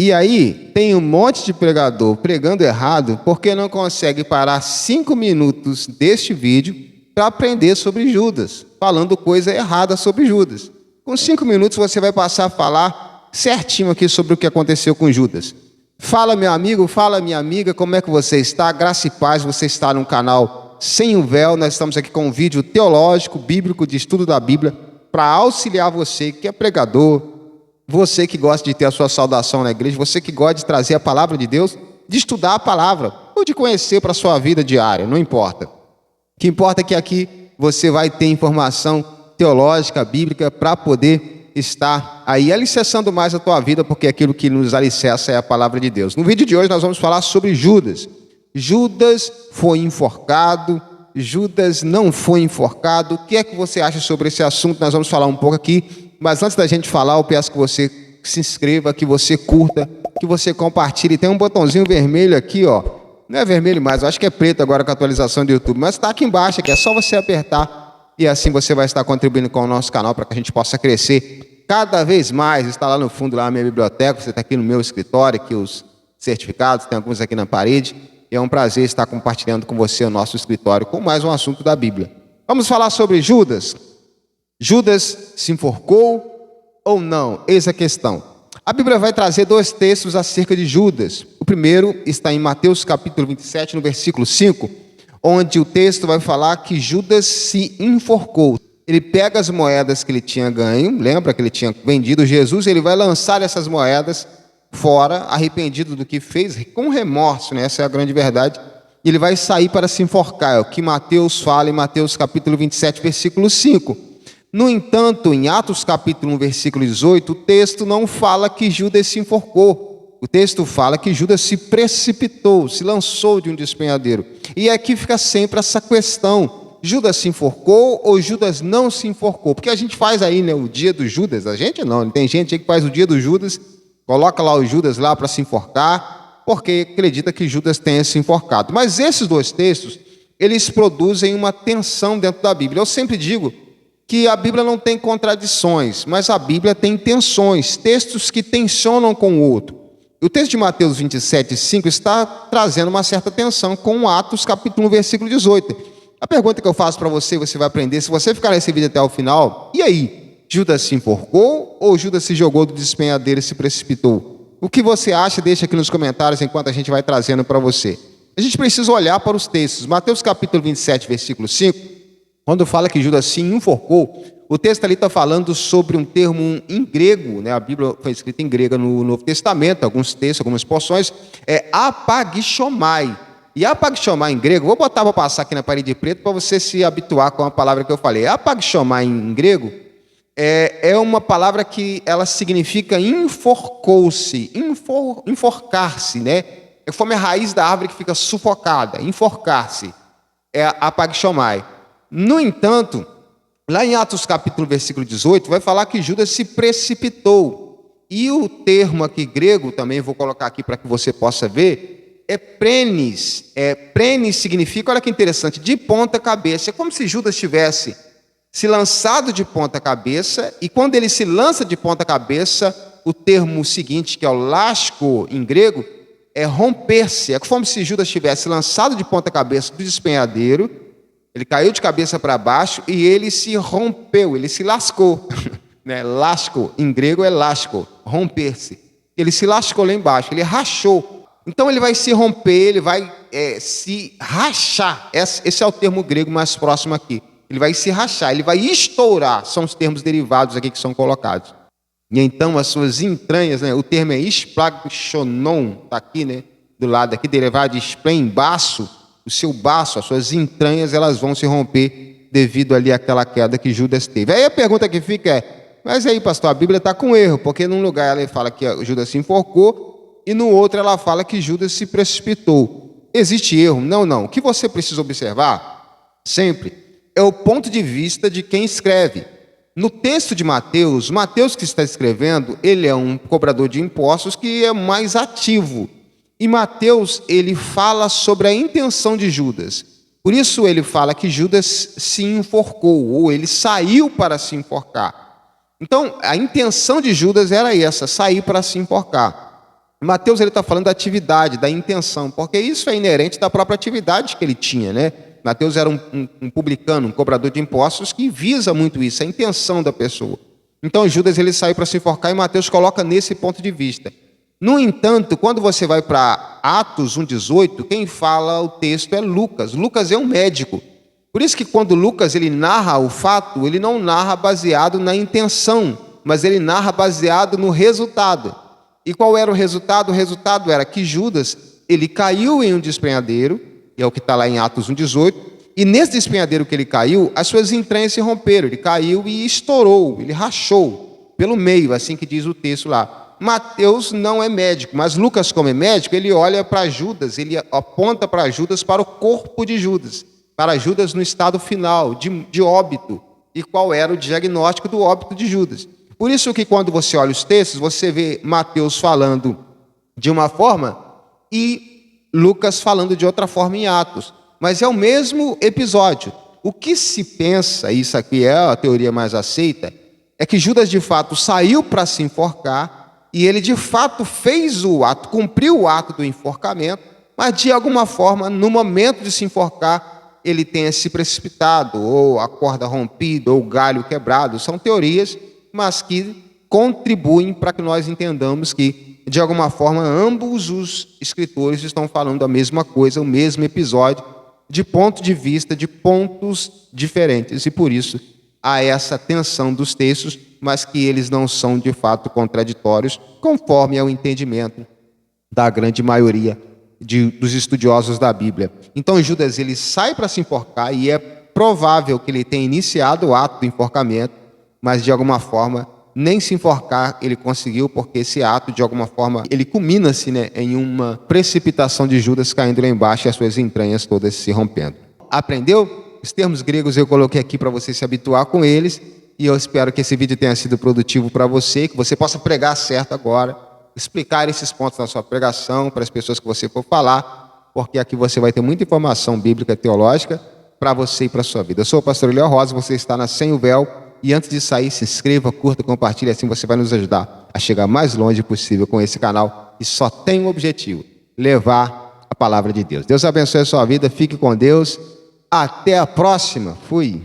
E aí tem um monte de pregador pregando errado porque não consegue parar 5 minutos deste vídeo para aprender sobre Judas, falando coisa errada sobre Judas. Com 5 minutos você vai passar a falar certinho aqui sobre o que aconteceu com Judas. Fala, meu amigo, fala, minha amiga, como é que você está? Graça e paz, você está no canal Sem o Véu. Nós estamos aqui com um vídeo teológico, bíblico, de estudo da Bíblia, para auxiliar você que é pregador, você que gosta de ter a sua saudação na igreja, você que gosta de trazer a palavra de Deus, de estudar a palavra, ou de conhecer para a sua vida diária, não importa. O que importa é que aqui você vai ter informação teológica, bíblica, para poder estar aí alicerçando mais a tua vida, porque aquilo que nos alicerça é a palavra de Deus. No vídeo de hoje nós vamos falar sobre Judas. Judas foi enforcado, Judas não foi enforcado. O que é que você acha sobre esse assunto? Nós vamos falar um pouco aqui, mas antes da gente falar, eu peço que você se inscreva, que você curta, que você compartilhe. Tem um botãozinho vermelho aqui, ó. Não é vermelho mais, eu acho que é preto agora com a atualização do YouTube, mas está aqui embaixo, aqui é só você apertar e assim você vai estar contribuindo com o nosso canal para que a gente possa crescer cada vez mais. Está lá no fundo lá a minha biblioteca, você está aqui no meu escritório, aqui os certificados, tem alguns aqui na parede, e é um prazer estar compartilhando com você o nosso escritório com mais um assunto da Bíblia. Vamos falar sobre Judas. Judas se enforcou ou não? Eis a questão. A Bíblia vai trazer 2 textos acerca de Judas. O primeiro está em Mateus capítulo 27, no versículo 5, onde o texto vai falar que Judas se enforcou. Ele pega as moedas que ele tinha ganho, lembra que ele tinha vendido Jesus, ele vai lançar essas moedas fora, arrependido do que fez, com remorso, né? Essa é a grande verdade. E ele vai sair para se enforcar, é o que Mateus fala em Mateus capítulo 27, versículo 5. No entanto, em Atos capítulo 1, versículo 18, o texto não fala que Judas se enforcou. O texto fala que Judas se precipitou, se lançou de um despenhadeiro. E aqui fica sempre essa questão: Judas se enforcou ou Judas não se enforcou? Porque a gente faz aí, né, o dia do Judas. A gente não, tem gente aí que faz o dia do Judas, coloca lá o Judas lá para se enforcar, porque acredita que Judas tenha se enforcado. Mas esses 2 textos, eles produzem uma tensão dentro da Bíblia. Eu sempre digo que a Bíblia não tem contradições, mas a Bíblia tem tensões, textos que tensionam com o outro. O texto de Mateus 27, 5 está trazendo uma certa tensão com Atos capítulo 1, versículo 18. A pergunta que eu faço para você, você vai aprender, se você ficar nesse vídeo até o final, e aí? Judas se enforcou ou Judas se jogou do despenhadeiro e se precipitou? O que você acha? Deixa aqui nos comentários enquanto a gente vai trazendo para você. A gente precisa olhar para os textos. Mateus capítulo 27, versículo 5, quando fala que Judas se enforcou, o texto ali está falando sobre um termo em grego, né? A Bíblia foi escrita em grego no Novo Testamento, alguns textos, algumas porções, é apagchomai. E apagchomai em grego, vou botar para passar aqui na parede preta para você se habituar com a palavra que eu falei. Apagchomai em grego é uma palavra que ela significa enforcou-se, enforcar-se, né? É como a raiz da árvore que fica sufocada, enforcar-se. É apagchomai. No entanto, lá em Atos capítulo versículo 18, vai falar que Judas se precipitou. E o termo aqui grego, também vou colocar aqui para que você possa ver, é prenis. Prenis significa, olha que interessante, de ponta cabeça. É como se Judas tivesse se lançado de ponta cabeça, e quando ele se lança de ponta cabeça, o termo seguinte, que é o lasco em grego, é romper-se. É como se Judas tivesse lançado de ponta cabeça do despenhadeiro, ele caiu de cabeça para baixo e ele se rompeu, ele se lascou. Né? Lasco, em grego é lasco, romper-se. Ele se lascou lá embaixo, ele rachou. Então ele vai se romper, ele vai se rachar. Esse é o termo grego mais próximo aqui. Ele vai se rachar, ele vai estourar. São os termos derivados aqui que são colocados. E então as suas entranhas, né? O termo é esplagchonon, está aqui, né? Do lado aqui, derivado de splen, baço. O seu baço, as suas entranhas, elas vão se romper devido ali àquela queda que Judas teve. Aí a pergunta que fica é, mas aí, pastor, a Bíblia está com erro, porque num lugar ela fala que Judas se enforcou e no outro ela fala que Judas se precipitou. Existe erro? Não. O que você precisa observar, sempre, é o ponto de vista de quem escreve. No texto de Mateus, Mateus que está escrevendo, ele é um cobrador de impostos que é mais ativo. E Mateus, ele fala sobre a intenção de Judas. Por isso ele fala que Judas se enforcou, ou ele saiu para se enforcar. Então, a intenção de Judas era essa, sair para se enforcar. Mateus está falando da atividade, da intenção, porque isso é inerente da própria atividade que ele tinha, né? Mateus era um publicano, um cobrador de impostos que visa muito isso, a intenção da pessoa. Então Judas ele saiu para se enforcar e Mateus coloca nesse ponto de vista. No entanto, quando você vai para Atos 1,18, quem fala o texto é Lucas. Lucas é um médico. Por isso que quando Lucas ele narra o fato, ele não narra baseado na intenção, mas ele narra baseado no resultado. E qual era o resultado? O resultado era que Judas ele caiu em um despenhadeiro, é o que está lá em Atos 1,18, e nesse despenhadeiro que ele caiu, as suas entranhas se romperam, ele caiu e estourou, ele rachou pelo meio, assim que diz o texto lá. Mateus não é médico, mas Lucas, como é médico, ele olha para Judas, ele aponta para Judas, para o corpo de Judas, para Judas no estado final, de óbito, e qual era o diagnóstico do óbito de Judas. Por isso que quando você olha os textos, você vê Mateus falando de uma forma e Lucas falando de outra forma em Atos. Mas é o mesmo episódio. O que se pensa, isso aqui é a teoria mais aceita, é que Judas de fato saiu para se enforcar e ele de fato fez o ato, cumpriu o ato do enforcamento, mas de alguma forma, no momento de se enforcar, ele tenha se precipitado, ou a corda rompida, ou o galho quebrado. São teorias, mas que contribuem para que nós entendamos que, de alguma forma, ambos os escritores estão falando a mesma coisa, o mesmo episódio, de ponto de vista, de pontos diferentes. E por isso há essa tensão dos textos, mas que eles não são de fato contraditórios, conforme é o entendimento da grande maioria dos estudiosos da Bíblia. Então Judas ele sai para se enforcar e é provável que ele tenha iniciado o ato do enforcamento, mas de alguma forma nem se enforcar ele conseguiu, porque esse ato de alguma forma ele culmina-se, né, em uma precipitação de Judas caindo lá embaixo e as suas entranhas todas se rompendo. Aprendeu? Os termos gregos eu coloquei aqui para você se habituar com eles e eu espero que esse vídeo tenha sido produtivo para você, que você possa pregar certo agora, explicar esses pontos na sua pregação para as pessoas que você for falar, porque aqui você vai ter muita informação bíblica e teológica para você e para a sua vida. Eu sou o pastor Léo Rosa, você está na Sem o Véu, e antes de sair, se inscreva, curta, compartilhe, assim você vai nos ajudar a chegar mais longe possível com esse canal, e só tem um objetivo, levar a palavra de Deus. Deus abençoe a sua vida, fique com Deus, até a próxima, fui!